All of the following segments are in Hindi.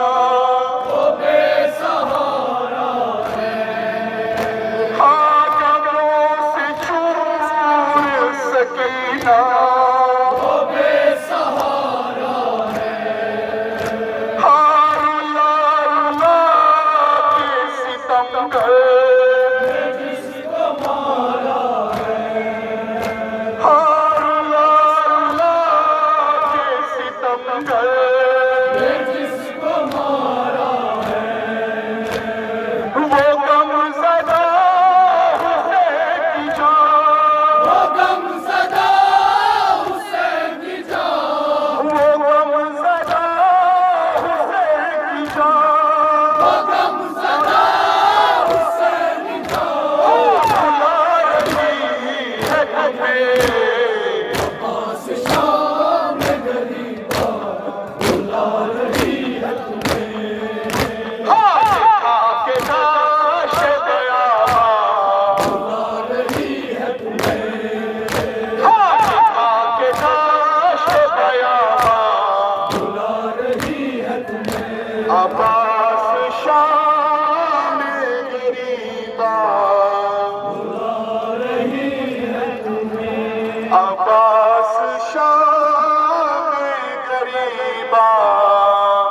वो बेसहारा है। हाँ कब्रों से छूट सकीना वो बेसहारा है। हाँ रुला रुला के सितमगर जिसको मारा है। हाँ रुला रुला के सितमगर जिसको मारा है। वो गमज़दा हुसैन की जान वो गमज़दा हुसैन की जान। वो गमज़दा हुसैन की जान वो गमज़दा हुसैन की जान। बुला रही है तुम्हें आस शाम में गरीबा बुला रही है तुम्हें। आके नाश दयाबा बुला रही है तुम्हें। आके नाश दयाबा बुला रही है तुम्हें। अब्बास शाम गरीबा बुला रही है तुम्हें। अब्बास शाम गरीबा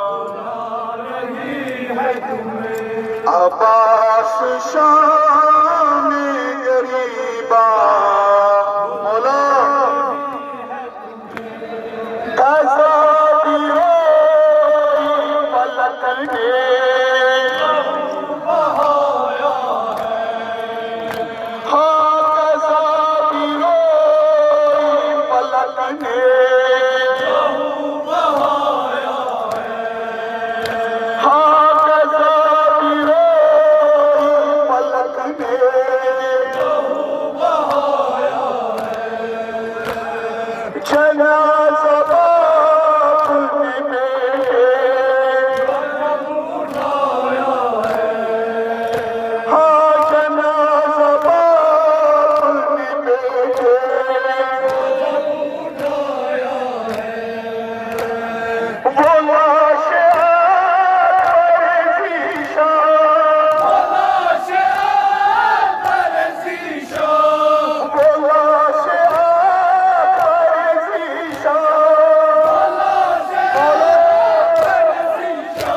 बुला रही है तुम्हें। अब्बास शाम गरीबा मौला कैसा भी रोई पलक ने बहाया हाँ कैसा भी रोई पलक ने बहाया हाँ कैसा भी रोई पलक ने जनाज़ा बापने बेटे उठाया हाँ जनाज़ा बापने बेटे उठाया वो लाश लाश पर शीशा। वो लाश शीशा लाश पर शीशा।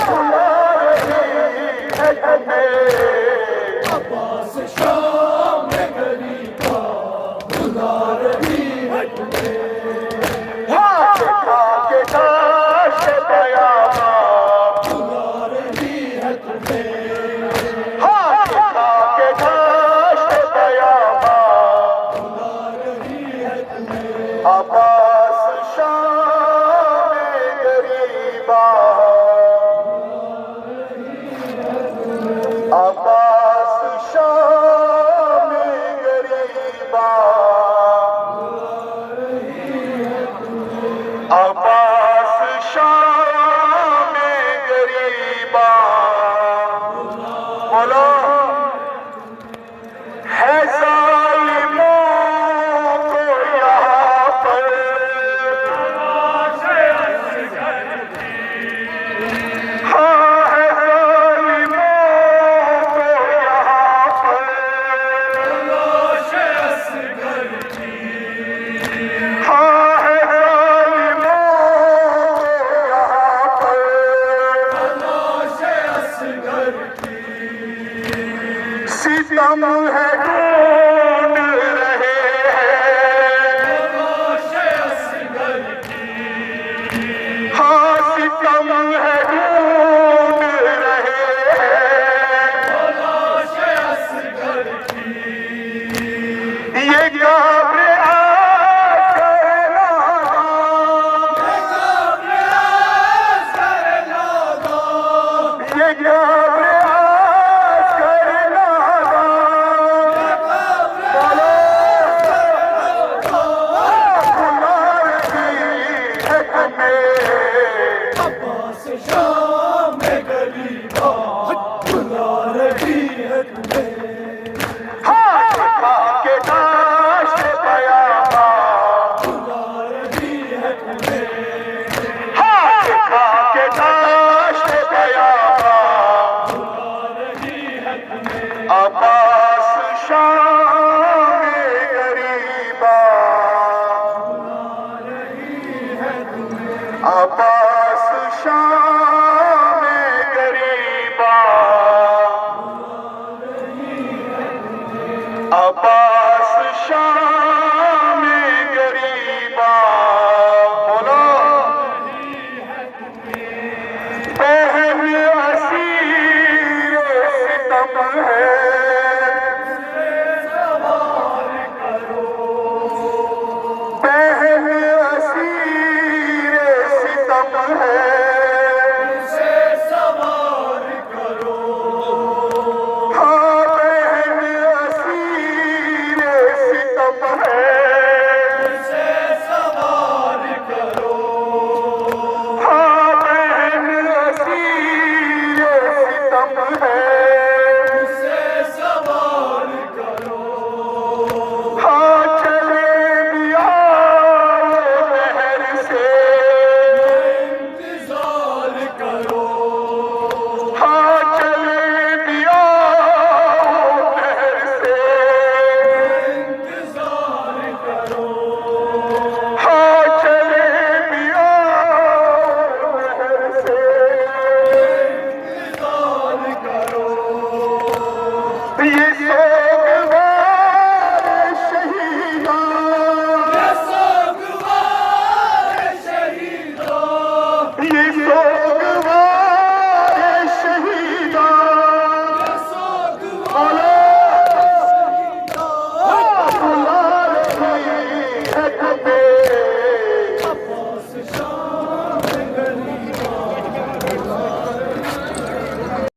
बुला रही है तुम्हें अब्बास शाम में गरीबा बुला रही है तुम्हें। हाँ के काश दयाबा बुला रही है तुम्हें। हाँ के काश दयाबा बुला रही है तुम्हें। अब्बास शाम गरीबा अब्बास शाम गरीबा अब्बास शाम गरीबा बोलो है ज़ालिमों को यहाँ पर हाँ है ज़ालिमों को यहाँ पर लाश असगर हाँ है ज़ालिमों को यहाँ पर लाश असगर सितम है